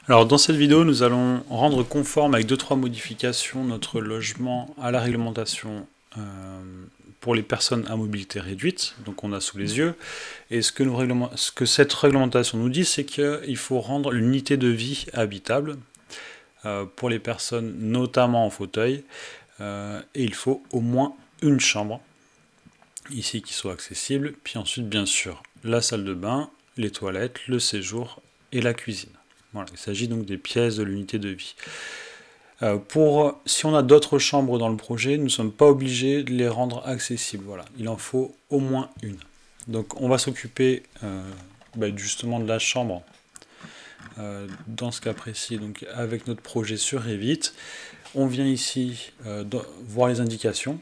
Alors dans cette vidéo, nous allons rendre conforme avec 2-3 modifications notre logement à la réglementation pour les personnes à mobilité réduite, donc on a sous les yeux. Et ce que cette réglementation nous dit, c'est qu'il faut rendre l'unité de vie habitable pour les personnes notamment en fauteuil, et il faut au moins une chambre ici qui soit accessible, puis ensuite bien sûr la salle de bain, les toilettes, le séjour et la cuisine. Voilà, il s'agit donc des pièces de l'unité de vie. Si on a d'autres chambres dans le projet, nous ne sommes pas obligés de les rendre accessibles. Voilà, il en faut au moins une. Donc on va s'occuper justement de la chambre dans ce cas précis, donc avec notre projet sur Revit. On vient ici voir les indications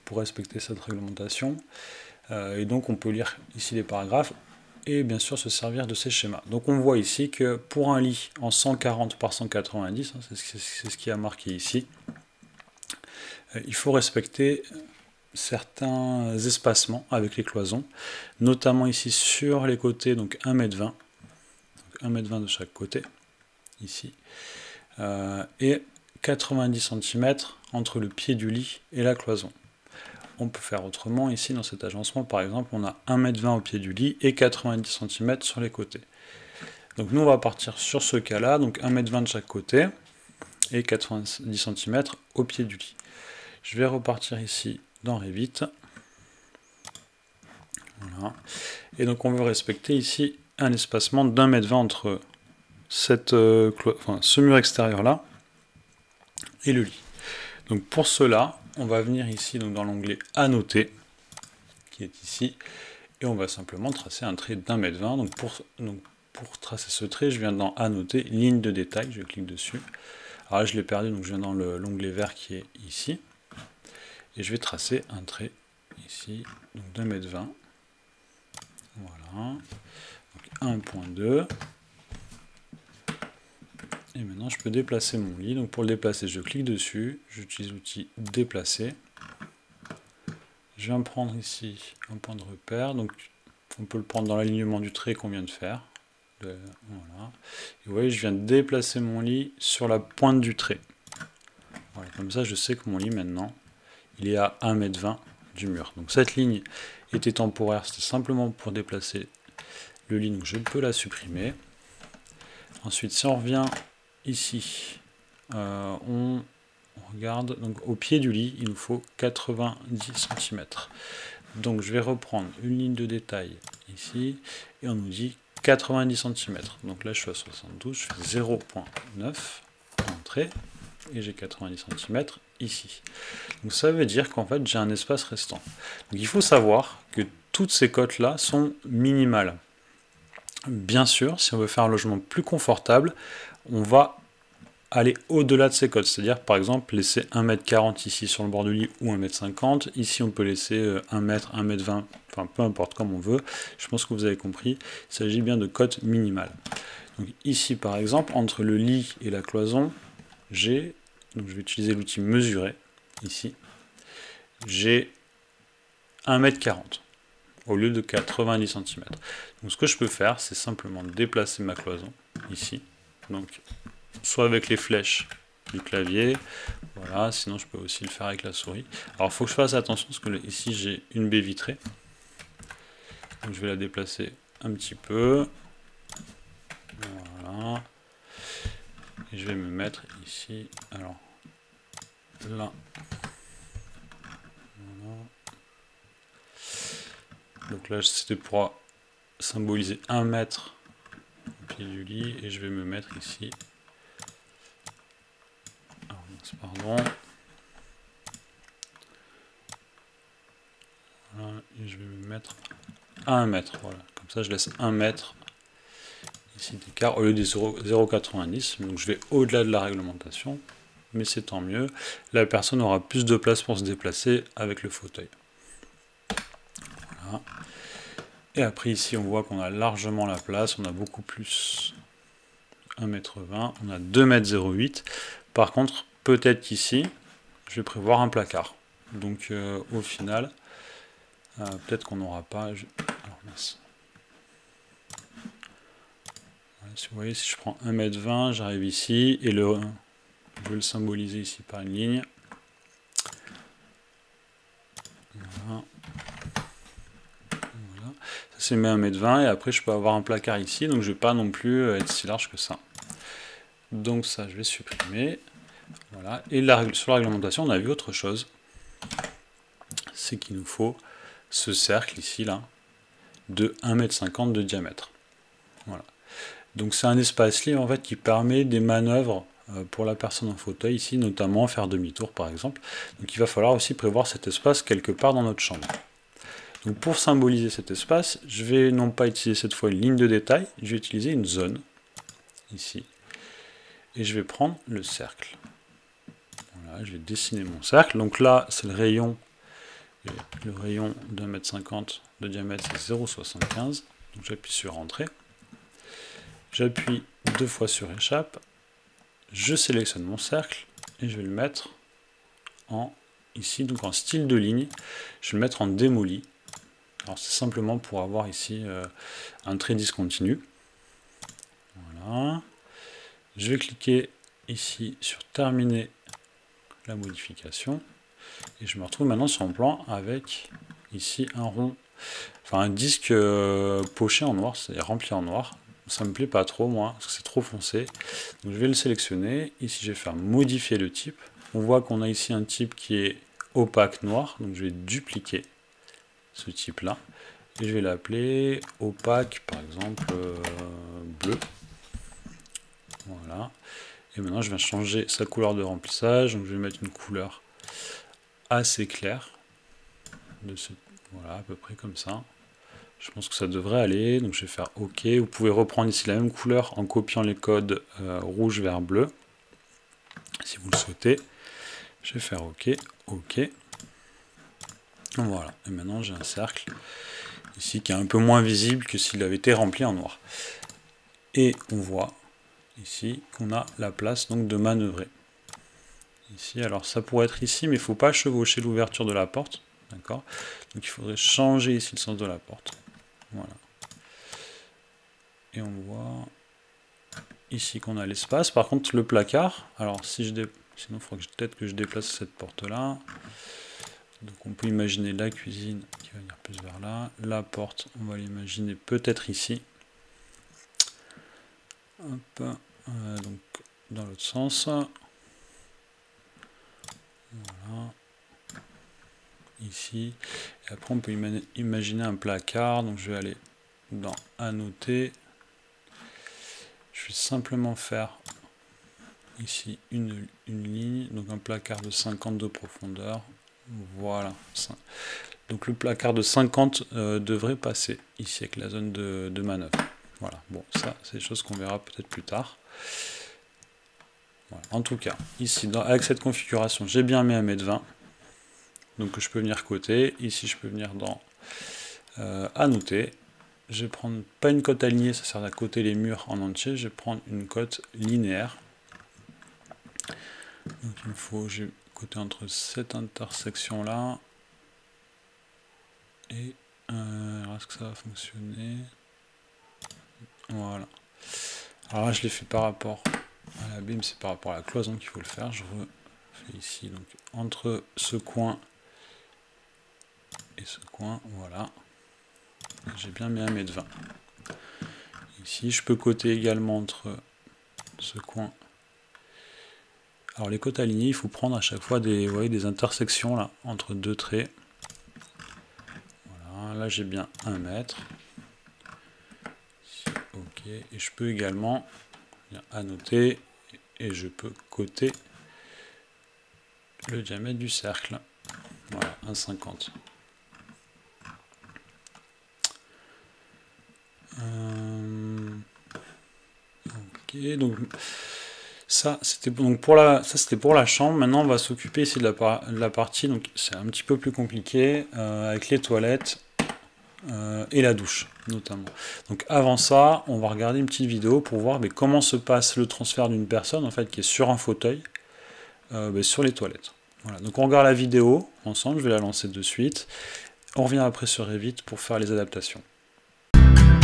pour respecter cette réglementation. Et donc on peut lire ici les paragraphes et bien sûr se servir de ces schémas. Donc on voit ici que pour un lit en 140 par 190, c'est ce qui a marqué ici, il faut respecter certains espacements avec les cloisons, notamment ici sur les côtés, donc 1,20 m, 1,20 m de chaque côté, ici, et 90 cm entre le pied du lit et la cloison. On peut faire autrement, ici dans cet agencement par exemple, on a 1,20 m au pied du lit et 90 cm sur les côtés. Donc nous on va partir sur ce cas-là, donc 1,20 m de chaque côté et 90 cm au pied du lit. Je vais repartir ici dans Revit. Voilà. Et donc on veut respecter ici un espacement d'1,20 m entre ce mur extérieur là et le lit. Donc pour cela, on va venir ici donc dans l'onglet Annoter, qui est ici, et on va simplement tracer un trait d'1,20 m. Donc pour tracer ce trait, je viens dans Annoter, ligne de détail, je clique dessus. Alors là, je l'ai perdu, donc je viens dans l'onglet vert qui est ici, et je vais tracer un trait ici, donc d'1,20 m. Voilà, donc 1,2. Et maintenant, je peux déplacer mon lit. Donc pour le déplacer, je clique dessus, j'utilise l'outil déplacer. Je viens prendre ici un point de repère, donc on peut le prendre dans l'alignement du trait qu'on vient de faire. Voilà. Et vous voyez, je viens de déplacer mon lit sur la pointe du trait. Voilà, comme ça, je sais que mon lit maintenant, il est à 1,20 m du mur. Donc cette ligne était temporaire, c'était simplement pour déplacer le lit, donc je peux la supprimer. Ensuite, si on revient ici, on regarde, donc au pied du lit, il nous faut 90 cm. Donc je vais reprendre une ligne de détail ici, et on nous dit 90 cm. Donc là je suis à 72, je fais 0,9, entrée, et j'ai 90 cm ici. Donc ça veut dire qu'en fait j'ai un espace restant. Donc il faut savoir que toutes ces cotes-là sont minimales. Bien sûr, si on veut faire un logement plus confortable, on va aller au-delà de ces cotes, c'est-à-dire par exemple laisser 1,40 m ici sur le bord du lit ou 1,50 m, ici on peut laisser 1 m, 1,20 m, enfin peu importe comme on veut, je pense que vous avez compris, il s'agit bien de cotes minimales. Donc ici par exemple, entre le lit et la cloison, donc je vais utiliser l'outil mesurer, ici, j'ai 1,40 m au lieu de 90 cm. Donc ce que je peux faire, c'est simplement déplacer ma cloison, ici, donc soit avec les flèches du clavier, voilà, sinon je peux aussi le faire avec la souris. Alors il faut que je fasse attention parce que ici j'ai une baie vitrée, donc je vais la déplacer un petit peu, voilà, et je vais me mettre ici, alors là, voilà. Donc là c'était pour symboliser 1 mètre au pied du lit, et je vais me mettre ici, pardon, voilà, et je vais me mettre à 1 mètre, voilà, comme ça je laisse 1 mètre ici d'écart au lieu des 0,90, donc je vais au-delà de la réglementation, mais c'est tant mieux, la personne aura plus de place pour se déplacer avec le fauteuil. Voilà. Et après ici on voit qu'on a largement la place, on a beaucoup plus, 1,20 m, on a 2,08 m. Par contre, peut-être qu'ici, je vais prévoir un placard. Donc au final, peut-être qu'on n'aura pas... Alors mince. Si vous voyez, si je prends 1,20 m, j'arrive ici, et je vais le symboliser ici par une ligne. Voilà. Voilà. Ça c'est mes 1,20 m, et après je peux avoir un placard ici, donc je ne vais pas non plus être si large que ça. Donc ça, je vais supprimer. Voilà. Et sur la réglementation, on a vu autre chose. C'est qu'il nous faut ce cercle ici, là, de 1,50 m de diamètre. Voilà. Donc c'est un espace libre en fait qui permet des manœuvres pour la personne en fauteuil ici, notamment faire demi-tour par exemple. Donc il va falloir aussi prévoir cet espace quelque part dans notre chambre. Donc pour symboliser cet espace, je vais non pas utiliser cette fois une ligne de détail, je vais utiliser une zone ici. Et je vais prendre le cercle. Voilà, je vais dessiner mon cercle. Donc là, c'est le rayon d'1,50 m de diamètre, c'est 0,75. Donc j'appuie sur Entrée. J'appuie 2 fois sur Échappe. Je sélectionne mon cercle et je vais le mettre ici, donc en style de ligne. Je vais le mettre en démoli. Alors c'est simplement pour avoir ici un trait discontinu. Voilà. Je vais cliquer ici sur Terminer la modification. Et je me retrouve maintenant sur mon plan avec ici un rond, enfin un disque poché en noir, c'est-à-dire rempli en noir. Ça me plaît pas trop moi, parce que c'est trop foncé. Donc je vais le sélectionner. Ici je vais faire modifier le type. On voit qu'on a ici un type qui est opaque noir, donc je vais dupliquer ce type là. Et je vais l'appeler opaque par exemple bleu. Voilà. Et maintenant je vais changer sa couleur de remplissage, donc je vais mettre une couleur assez claire. Voilà, à peu près comme ça. Je pense que ça devrait aller, donc je vais faire OK. Vous pouvez reprendre ici la même couleur en copiant les codes rouge vers bleu, si vous le souhaitez. Je vais faire OK, OK. Voilà, et maintenant j'ai un cercle ici qui est un peu moins visible que s'il avait été rempli en noir. Et on voit ici qu'on a la place donc de manœuvrer. Ici, alors ça pourrait être ici, mais il ne faut pas chevaucher l'ouverture de la porte. D'accord. Donc il faudrait changer ici le sens de la porte. Voilà. Et on voit ici qu'on a l'espace. Par contre, le placard, alors si sinon il faudra peut-être que je déplace cette porte-là. Donc on peut imaginer la cuisine qui va venir plus vers là. La porte, on va l'imaginer peut-être ici. Hop. Donc dans l'autre sens. Voilà. Ici. Et après on peut imaginer un placard. Donc je vais aller dans Annoter. Je vais simplement faire ici une ligne, donc un placard de 50 de profondeur. Voilà. Donc le placard de 50 devrait passer ici avec la zone de manœuvre. Voilà. Bon, ça, c'est des choses qu'on verra peut-être plus tard. Voilà. En tout cas, ici, avec cette configuration, j'ai bien mis 1,20 m. Donc je peux venir côté. Ici, je peux venir dans Annoter. Je vais prendre pas une cote alignée, ça sert à coter les murs en entier. Je vais prendre une cote linéaire. Donc il me faut, j'ai coté entre cette intersection là et est-ce que ça va fonctionner? Voilà. Alors là je l'ai fait par rapport à la bim, c'est par rapport à la cloison qu'il faut le faire. Je refais ici donc entre ce coin et ce coin, voilà. J'ai bien mis 1,20 m. Ici, je peux coter également entre ce coin. Alors les côtes alignées, il faut prendre à chaque fois des, vous voyez, des intersections là, entre deux traits. Voilà, là j'ai bien 1 mètre. Ici, OK. Et je peux également annoter et je peux coter le diamètre du cercle. Voilà, 1,50 m. Ok, donc ça c'était pour la chambre. Maintenant on va s'occuper ici de la partie, donc c'est un petit peu plus compliqué avec les toilettes et la douche notamment. Donc avant ça, on va regarder une petite vidéo pour voir comment se passe le transfert d'une personne en fait qui est sur un fauteuil sur les toilettes. Voilà, donc on regarde la vidéo ensemble, je vais la lancer de suite. On revient après sur Revit pour faire les adaptations.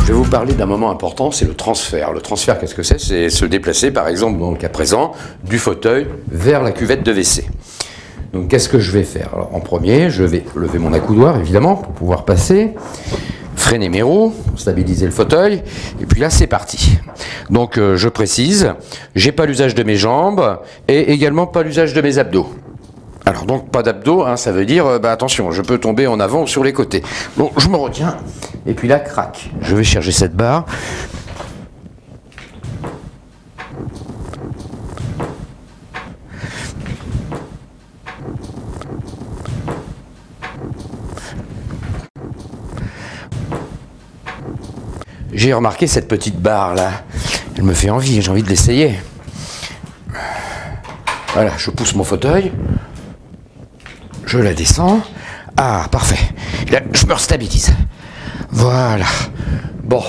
Je vais vous parler d'un moment important, c'est le transfert. Le transfert, qu'est-ce que c'est? C'est se déplacer, par exemple, dans le cas présent, du fauteuil vers la cuvette de WC. Donc, qu'est-ce que je vais faire? Alors, en premier, je vais lever mon accoudoir, évidemment, pour pouvoir passer, freiner mes roues, pour stabiliser le fauteuil, et puis là, c'est parti. Donc, je précise, j'ai pas l'usage de mes jambes, et également pas l'usage de mes abdos. Alors donc pas d'abdos, hein, ça veut dire, attention, je peux tomber en avant ou sur les côtés. Bon, je me retiens, et puis là, crac, je vais chercher cette barre. J'ai remarqué cette petite barre là, elle me fait envie, j'ai envie de l'essayer. Voilà, je pousse mon fauteuil. Je la descends. Ah, parfait. Là, je me restabilise. Voilà. Bon.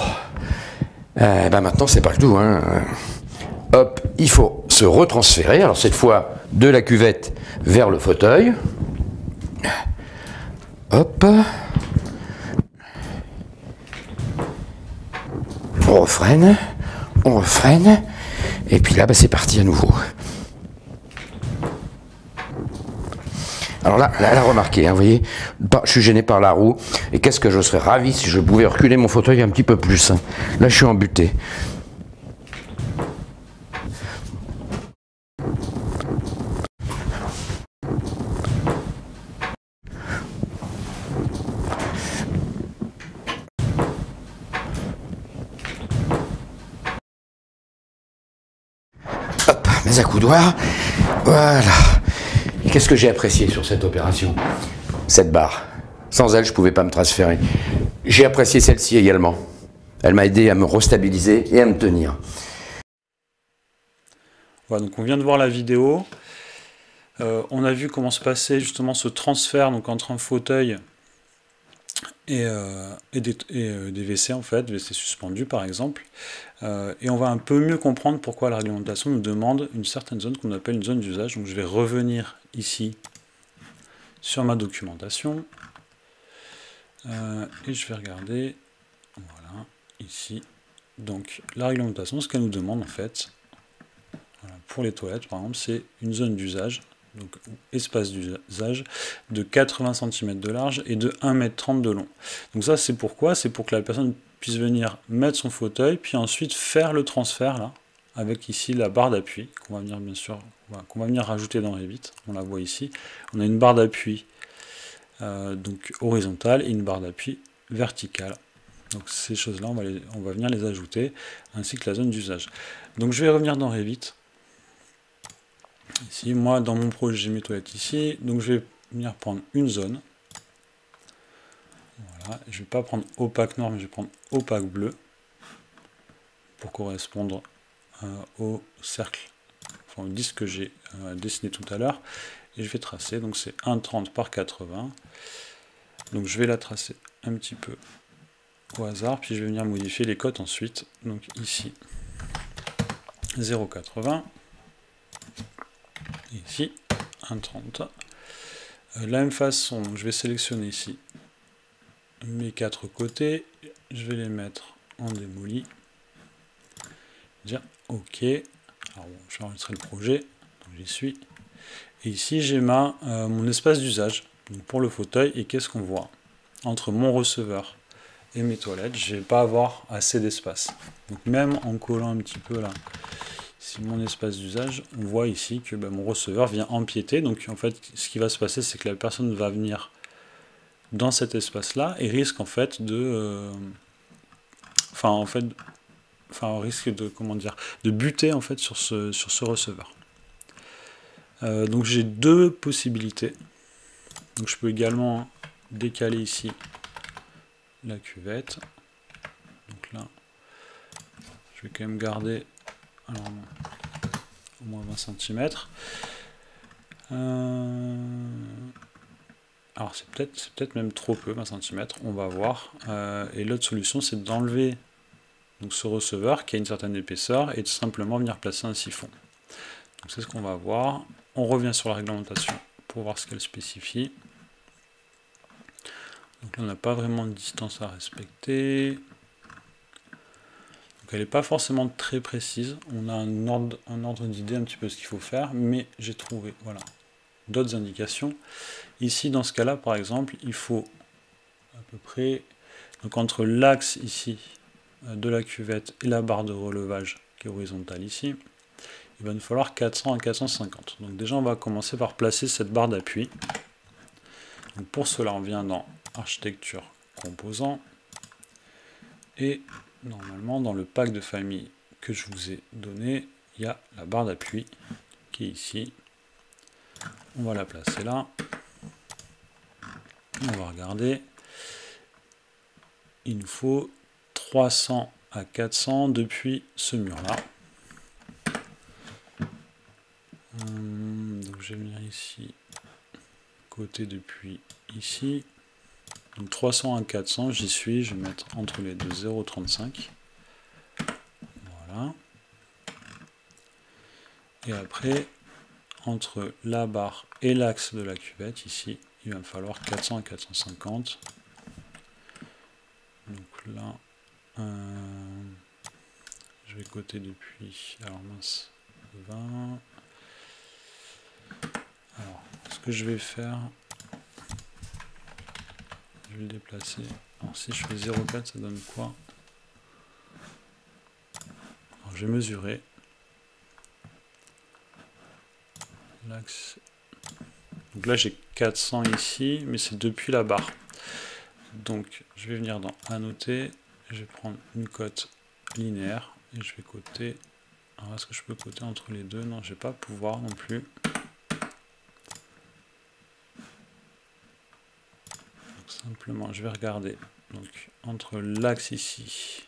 Maintenant, c'est pas le tout. Hein. Hop, il faut se retransférer. Alors, cette fois, de la cuvette vers le fauteuil. Hop. On refreine. On refreine. Et puis là, c'est parti à nouveau. Alors là, remarquez, hein, vous voyez, je suis gêné par la roue, et qu'est-ce que je serais ravi si je pouvais reculer mon fauteuil un petit peu plus. Hein. Là, je suis embuté. Hop, mes accoudoirs, voilà. Qu'est-ce que j'ai apprécié sur cette opération? Cette barre. Sans elle, je ne pouvais pas me transférer. J'ai apprécié celle-ci également. Elle m'a aidé à me restabiliser et à me tenir. Voilà, donc on vient de voir la vidéo. On a vu comment se passait justement ce transfert donc, entre un fauteuil et des WC en fait, WC suspendus par exemple. Et on va un peu mieux comprendre pourquoi la réglementation nous demande une certaine zone qu'on appelle une zone d'usage. Donc je vais revenir ici sur ma documentation et je vais regarder, voilà, ici. Donc la réglementation, ce qu'elle nous demande en fait, voilà, pour les toilettes par exemple, c'est une zone d'usage, donc espace d'usage de 80 cm de large et de 1,30 m de long. Donc ça c'est pourquoi? C'est pour que la personne puisse venir mettre son fauteuil, puis ensuite faire le transfert là, avec ici la barre d'appui, qu'on va venir bien sûr, qu'on va venir rajouter dans Revit, on la voit ici. On a une barre d'appui donc horizontale et une barre d'appui verticale. Donc ces choses-là, on va venir les ajouter, ainsi que la zone d'usage. Donc je vais revenir dans Revit. Ici, moi, dans mon projet, j'ai mes toilettes ici. Donc je vais venir prendre une zone. Voilà. Je ne vais pas prendre opaque noir, mais je vais prendre opaque bleu. Pour correspondre au cercle, enfin au disque que j'ai dessiné tout à l'heure. Et je vais tracer, donc c'est 1,30 par 80. Donc je vais la tracer un petit peu au hasard, puis je vais venir modifier les cotes ensuite. Donc ici, 0,80. Ici, 1,30. De la même façon, je vais sélectionner ici mes 4 côtés. Je vais les mettre en démoli. Dire OK. Alors bon, je vais enregistrer le projet. Donc j'y suis. Et ici, j'ai mon espace d'usage pour le fauteuil. Et qu'est-ce qu'on voit? Entre mon receveur et mes toilettes, je ne vais pas avoir assez d'espace. Donc même en collant un petit peu là, ici mon espace d'usage, on voit ici que mon receveur vient empiéter. Donc en fait, ce qui va se passer, c'est que la personne va venir dans cet espace-là et risque en fait de... risque de, comment dire, de buter en fait sur ce receveur. Donc j'ai deux possibilités. Donc je peux également décaler ici la cuvette. Donc là, je vais quand même garder alors, au moins 20 cm. Alors c'est peut-être même trop peu, 20 cm, on va voir. Et l'autre solution, c'est d'enlever ce receveur qui a une certaine épaisseur et de simplement venir placer un siphon. Donc c'est ce qu'on va voir. On revient sur la réglementation pour voir ce qu'elle spécifie. Donc là, on n'a pas vraiment de distance à respecter. Donc elle n'est pas forcément très précise, on a un ordre d'idée un petit peu ce qu'il faut faire, mais j'ai trouvé voilà, d'autres indications. Ici, dans ce cas-là, par exemple, il faut à peu près, donc entre l'axe ici de la cuvette et la barre de relevage qui est horizontale ici, il va nous falloir 400 à 450. Donc déjà, on va commencer par placer cette barre d'appui. Pour cela, on vient dans Architecture, Composants, et normalement, dans le pack de famille que je vous ai donné, il y a la barre d'appui qui est ici. On va la placer là. On va regarder. Il nous faut 300 à 400 depuis ce mur-là. Donc je vais venir ici, côté depuis ici. Donc 300 à 400, j'y suis, je vais mettre entre les deux 0,35. Voilà. Et après, entre la barre et l'axe de la cuvette, ici, il va me falloir 400 à 450. Donc là, je vais coter depuis, alors mince, 20. Alors, ce que je vais faire, je vais le déplacer. Alors si je fais 0,4, ça donne quoi? Alors, je vais mesurer. L'axe. Donc là j'ai 400 ici, mais c'est depuis la barre. Donc je vais venir dans Annoter, je vais prendre une cote linéaire et je vais coter. Alors est-ce que je peux coter entre les deux? Non, je vais pas pouvoir non plus. Donc, simplement, je vais regarder. Donc entre l'axe ici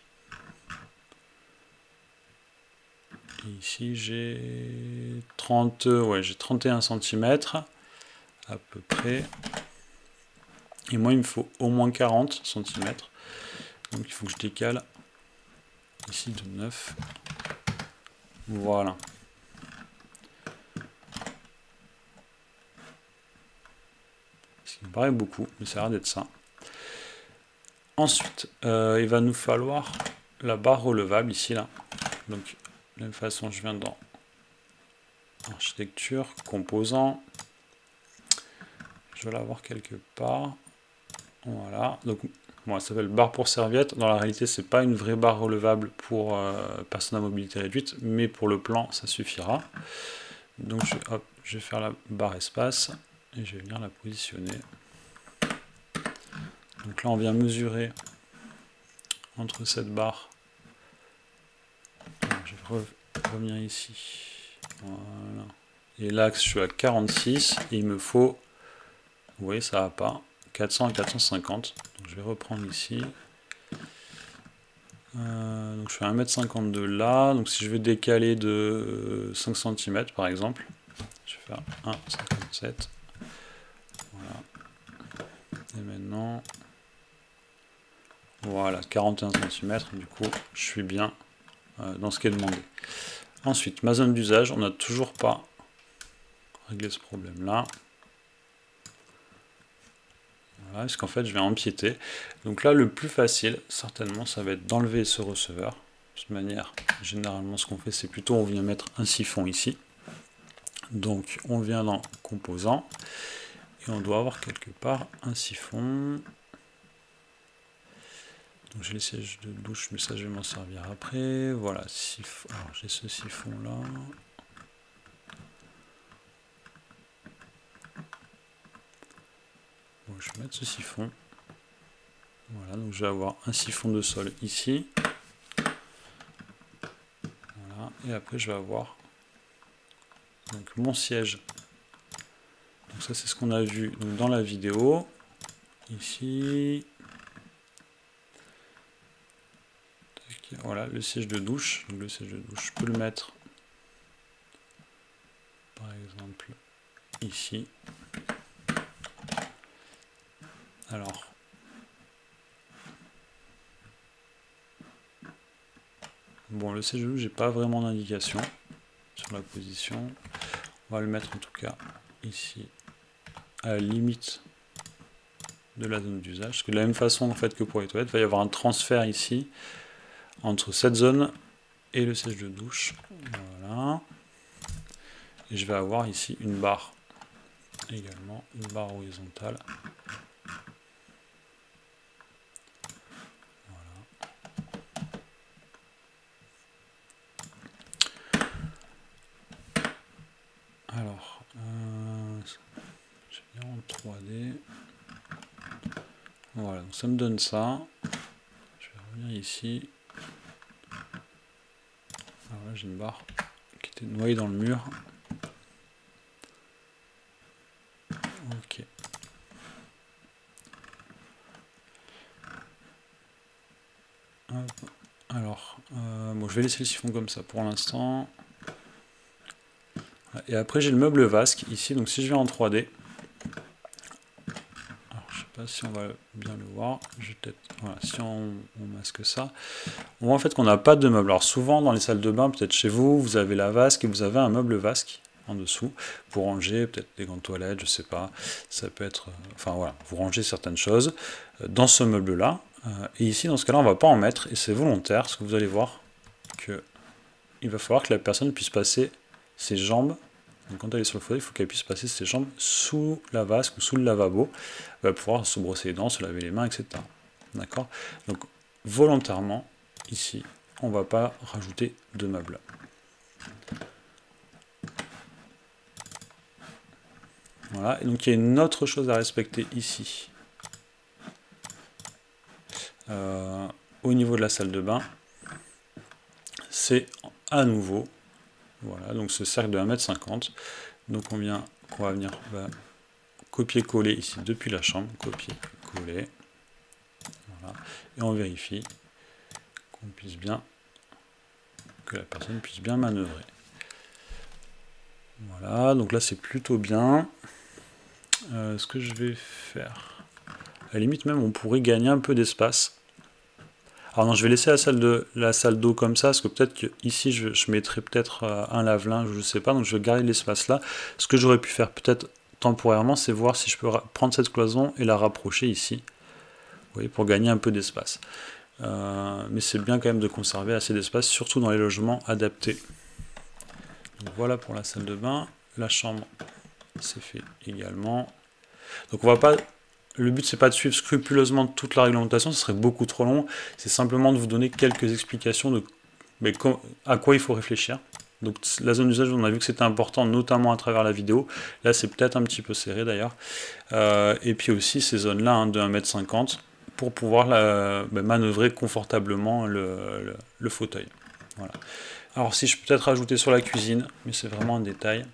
et ici, j'ai 31 cm à peu près. Et moi, il me faut au moins 40 cm. Donc il faut que je décale ici de 9. Voilà. Ce qui me paraît beaucoup, mais ça a l'air d'être ça. Ensuite, il va nous falloir la barre relevable ici, là. Donc, de la même façon, je viens dans Architecture, Composants. Je vais l'avoir quelque part. Voilà. Donc, bon, ça s'appelle barre pour serviette. Dans la réalité, c'est pas une vraie barre relevable pour personnes à mobilité réduite, mais pour le plan, ça suffira. Donc, je vais faire la barre espace et je vais venir la positionner. Donc là, on vient mesurer entre cette barre. Alors, je vais revenir ici. Voilà. Et l'axe, je suis à 46 et il me faut, vous voyez, ça va pas, 400 à 450. Donc je vais reprendre ici. Donc je fais 1,52 m là. Donc si je veux décaler de 5 cm par exemple, je vais faire 1,57. Voilà. Et maintenant, voilà, 41 cm. Du coup, je suis bien dans ce qui est demandé. Ensuite, ma zone d'usage, on n'a toujours pas réglé ce problème-là. Voilà, parce qu'en fait, je vais empiéter. Donc là, le plus facile, certainement, ça va être d'enlever ce receveur. De toute manière, généralement, ce qu'on fait, c'est plutôt, on vient mettre un siphon ici. Donc, on vient dans Composants. Et on doit avoir quelque part un siphon. Donc, j'ai les sièges de douche, mais ça, je vais m'en servir après. Voilà, siphon. Alors, j'ai ce siphon-là. Bon, je vais mettre ce siphon. Voilà, donc je vais avoir un siphon de sol ici. Voilà, et après je vais avoir donc mon siège. Donc ça c'est ce qu'on a vu donc, dans la vidéo. Ici. Voilà, le siège de douche. Donc le siège de douche, je peux le mettre par exemple ici. Alors, bon, le siège de douche, j'ai pas vraiment d'indication sur la position. On va le mettre en tout cas ici, à la limite de la zone d'usage. Parce que de la même façon en fait, que pour les toilettes, il va y avoir un transfert ici entre cette zone et le siège de douche. Voilà. Et je vais avoir ici une barre également, une barre horizontale. Alors, je vais bien en 3D. Voilà, donc ça me donne ça. Je vais revenir ici. Alors là, j'ai une barre qui était noyée dans le mur. Ok. Hop. Alors, bon, je vais laisser le siphon comme ça pour l'instant. Et après, j'ai le meuble vasque ici. Donc, si je vais en 3D, alors, je sais pas si on va bien le voir. Je vais peut-être, voilà, si on masque ça, on voit en fait qu'on n'a pas de meuble. Alors, souvent dans les salles de bain, peut-être chez vous, vous avez la vasque et vous avez un meuble vasque en dessous pour ranger peut-être des grandes toilettes, je sais pas. Ça peut être, enfin voilà, vous rangez certaines choses dans ce meuble-là. Et ici, dans ce cas-là, on ne va pas en mettre, et c'est volontaire, parce que vous allez voir que il va falloir que la personne puisse passer ses jambes. Donc quand elle est sur le fauteuil, il faut qu'elle puisse passer ses jambes sous la vasque ou sous le lavabo. Elle va pouvoir se brosser les dents, se laver les mains, etc. D'accord? Donc volontairement, ici, on ne va pas rajouter de meubles. Voilà, et donc il y a une autre chose à respecter ici. Au niveau de la salle de bain, c'est à nouveau, voilà, donc ce cercle de 1,50 m. Donc on va venir copier-coller ici depuis la chambre, copier-coller, voilà, et on vérifie qu'on puisse bien, que la personne puisse bien manœuvrer. Voilà, donc là c'est plutôt bien. Ce que je vais faire, à la limite même on pourrait gagner un peu d'espace. Alors non, je vais laisser la salle d'eau comme ça, parce que peut-être que ici je mettrai peut-être un lave-linge, je ne sais pas, donc je vais garder l'espace là. Ce que j'aurais pu faire peut-être temporairement, c'est voir si je peux prendre cette cloison et la rapprocher ici, vous voyez, pour gagner un peu d'espace. Mais c'est bien quand même de conserver assez d'espace, surtout dans les logements adaptés. Donc voilà pour la salle de bain. La chambre, c'est fait également. Donc on va pas... Le but, c'est pas de suivre scrupuleusement toute la réglementation, ce serait beaucoup trop long. C'est simplement de vous donner quelques explications de à quoi il faut réfléchir. Donc la zone d'usage, on a vu que c'était important, notamment à travers la vidéo. Là, c'est peut-être un petit peu serré d'ailleurs. Et puis aussi ces zones-là, hein, de 1,50 m, pour pouvoir manœuvrer confortablement le fauteuil. Voilà. Alors si je peux peut-être rajouter sur la cuisine, mais c'est vraiment un détail.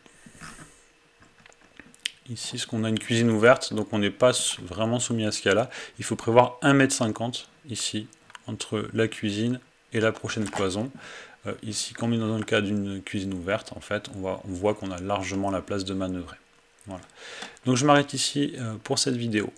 Ici, ce qu'on a une cuisine ouverte, donc on n'est pas vraiment soumis à ce cas-là. Il faut prévoir 1,50 m ici, entre la cuisine et la prochaine cloison. Ici, comme dans le cas d'une cuisine ouverte, en fait, on voit qu'on a largement la place de manœuvrer. Voilà. Donc je m'arrête ici pour cette vidéo.